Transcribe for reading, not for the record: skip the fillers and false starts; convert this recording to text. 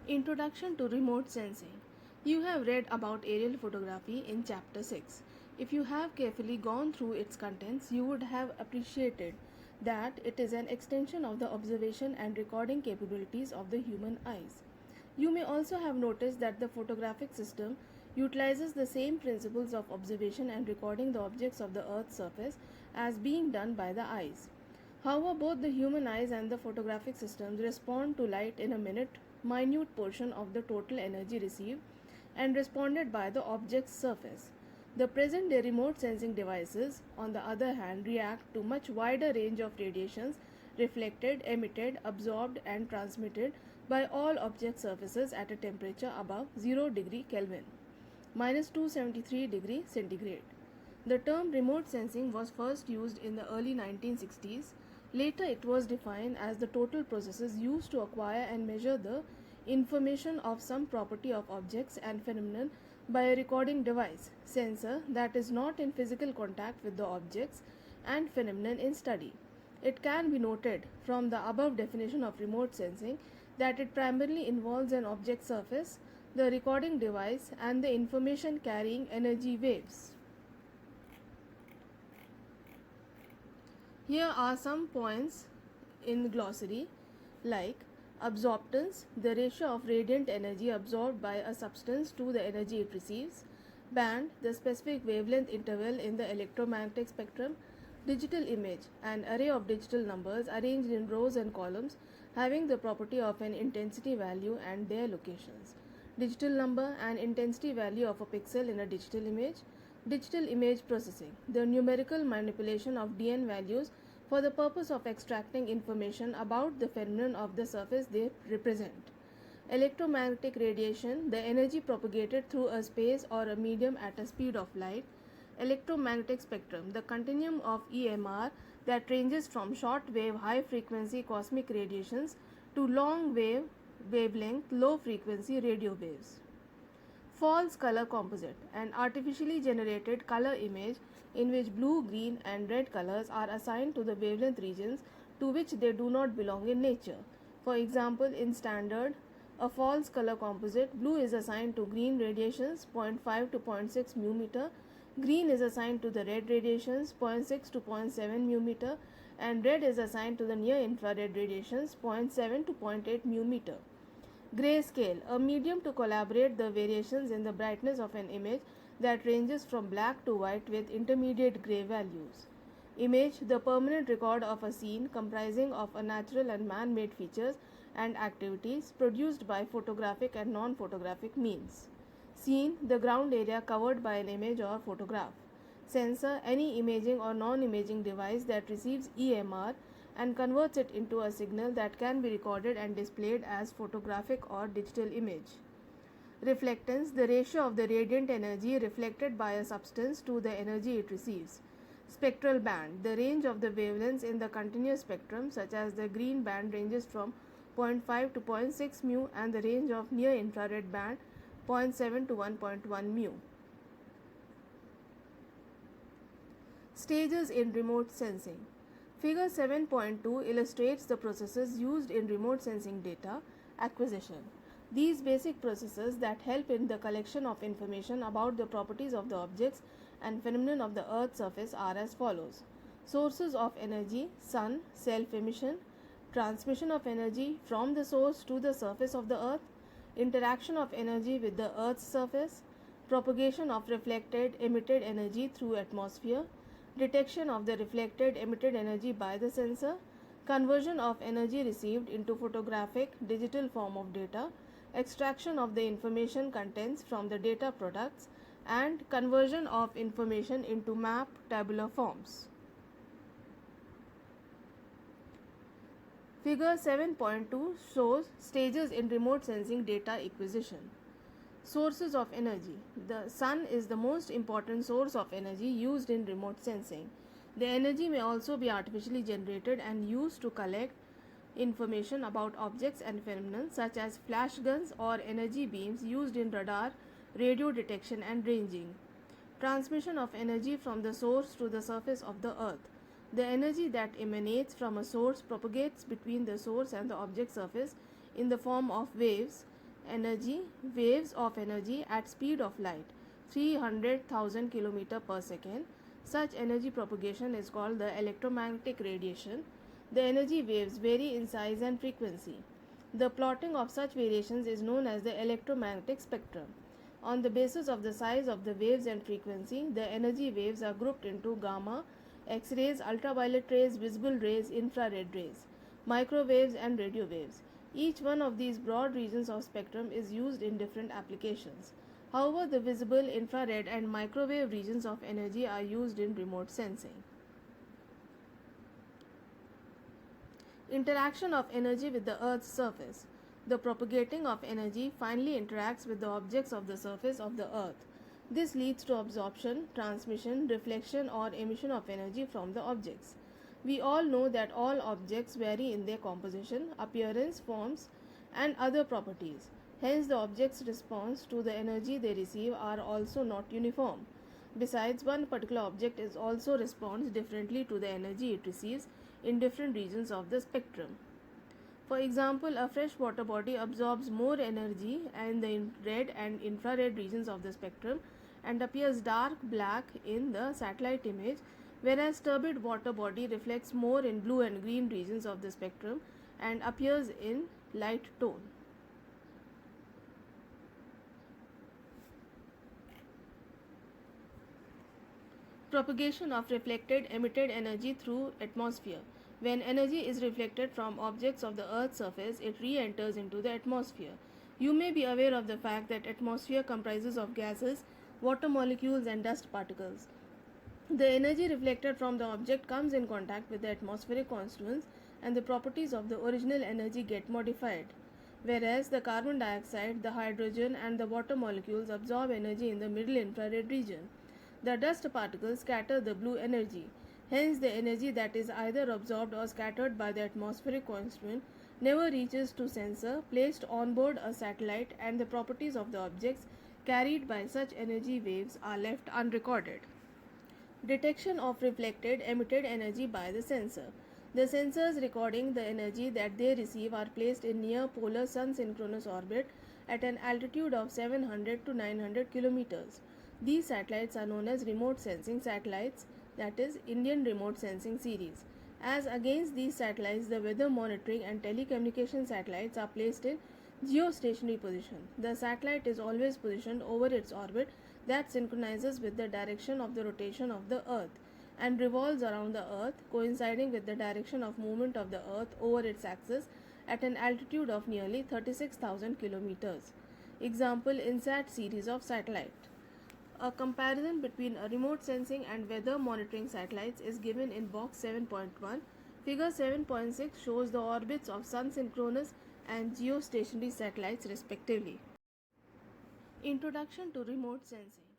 Introduction to Remote Sensing. You have read about aerial photography in Chapter 6. If you have carefully gone through its contents, you would have appreciated that it is an extension of the observation and recording capabilities of the human eyes. You may also have noticed that the photographic system utilizes the same principles of observation and recording the objects of the Earth's surface as being done by the eyes. However, both the human eyes and the photographic systems respond to light in a minute portion of the total energy received and responded by the object's surface. The present day remote sensing devices, on the other hand, react to much wider range of radiations reflected, emitted, absorbed, and transmitted by all object surfaces at a temperature above 0 degree Kelvin, minus 273 degree centigrade. The term remote sensing was first used in the early 1960s. Later, it was defined as the total processes used to acquire and measure the information of some property of objects and phenomenon by a recording device, sensor, that is not in physical contact with the objects and phenomenon in study. It can be noted from the above definition of remote sensing that it primarily involves an object surface, the recording device, and the information carrying energy waves. Here are some points in glossary like absorptance, the ratio of radiant energy absorbed by a substance to the energy it receives; band, the specific wavelength interval in the electromagnetic spectrum; digital image, an array of digital numbers arranged in rows and columns having the property of an intensity value and their locations; digital number, an intensity value of a pixel in a digital image; digital image processing, the numerical manipulation of DN values for the purpose of extracting information about the phenomenon of the surface they represent; electromagnetic radiation, the energy propagated through a space or a medium at a speed of light; electromagnetic spectrum, the continuum of EMR that ranges from short wave high frequency cosmic radiations to long wave wavelength low frequency radio waves. False color composite, an artificially generated color image in which blue, green, and red colors are assigned to the wavelength regions to which they do not belong in nature. For example, in standard, a false color composite, blue is assigned to green radiations 0.5 to 0.6 mu, green is assigned to the red radiations 0.6 to 0.7 mu, and red is assigned to the near infrared radiations 0.7 to 0.8 mu. Grayscale, a medium to collaborate the variations in the brightness of an image that ranges from black to white with intermediate gray values. Image, the permanent record of a scene comprising of a natural and man-made features and activities produced by photographic and non-photographic means. Scene, the ground area covered by an image or photograph. Sensor, any imaging or non-imaging device that receives EMR and converts it into a signal that can be recorded and displayed as photographic or digital image. Reflectance, the ratio of the radiant energy reflected by a substance to the energy it receives. Spectral band, the range of the wavelengths in the continuous spectrum, such as the green band ranges from 0.5 to 0.6 mu and the range of near infrared band 0.7 to 1.1 mu. Stages in remote sensing. Figure 7.2 illustrates the processes used in remote sensing data acquisition. These basic processes that help in the collection of information about the properties of the objects and phenomenon of the Earth's surface are as follows. Sources of energy: sun, self-emission; transmission of energy from the source to the surface of the Earth; interaction of energy with the Earth's surface; propagation of reflected emitted energy through atmosphere; detection of the reflected emitted energy by the sensor; conversion of energy received into photographic digital form of data; extraction of the information contents from the data products; and conversion of information into map tabular forms. Figure 7.2 shows stages in remote sensing data acquisition. Sources of energy. The sun is the most important source of energy used in remote sensing. The energy may also be artificially generated and used to collect information about objects and phenomena such as flash guns or energy beams used in radar, radio detection and ranging. Transmission of energy from the source to the surface of the earth. The energy that emanates from a source propagates between the source and the object surface in the form of waves. energy, waves of energy at speed of light, 300,000 km per second. Such energy propagation is called the electromagnetic radiation. The energy waves vary in size and frequency. The plotting of such variations is known as the electromagnetic spectrum. On the basis of the size of the waves and frequency, the energy waves are grouped into gamma, X-rays, ultraviolet rays, visible rays, infrared rays, microwaves and radio waves. Each one of these broad regions of spectrum is used in different applications. However, the visible, infrared and microwave regions of energy are used in remote sensing. Interaction of energy with the Earth's surface. The propagating of energy finally interacts with the objects of the surface of the Earth. This leads to absorption, transmission, reflection, or emission of energy from the objects. We all know that all objects vary in their composition, appearance, forms, and other properties. Hence, the object's response to the energy they receive are also not uniform. Besides, one particular object is also responds differently to the energy it receives in different regions of the spectrum. For example, a fresh water body absorbs more energy in the red and infrared regions of the spectrum and appears dark black in the satellite image, whereas turbid water body reflects more in blue and green regions of the spectrum and appears in light tone. Propagation of reflected emitted energy through atmosphere. When energy is reflected from objects of the Earth's surface, it re-enters into the atmosphere. You may be aware of the fact that atmosphere comprises of gases, water molecules and dust particles. The energy reflected from the object comes in contact with the atmospheric constituents and the properties of the original energy get modified. Whereas the carbon dioxide, the hydrogen and the water molecules absorb energy in the middle infrared region. The dust particles scatter the blue energy. Hence, the energy that is either absorbed or scattered by the atmospheric constituent never reaches to sensor placed on board a satellite, and the properties of the objects carried by such energy waves are left unrecorded. Detection of reflected emitted energy by the sensor. The sensors recording the energy that they receive are placed in near polar sun synchronous orbit at an altitude of 700 to 900 kilometers. These satellites are known as remote sensing satellites, that is Indian Remote Sensing Series. As against these satellites, the weather monitoring and telecommunication satellites are placed in geostationary position. The satellite is always positioned over its orbit that synchronizes with the direction of the rotation of the Earth and revolves around the Earth, coinciding with the direction of movement of the Earth over its axis at an altitude of nearly 36,000 kilometers. Example, INSAT series of satellite. A comparison between a remote sensing and weather monitoring satellites is given in box 7.1. Figure 7.6 shows the orbits of sun synchronous and geostationary satellites respectively. Introduction to remote sensing.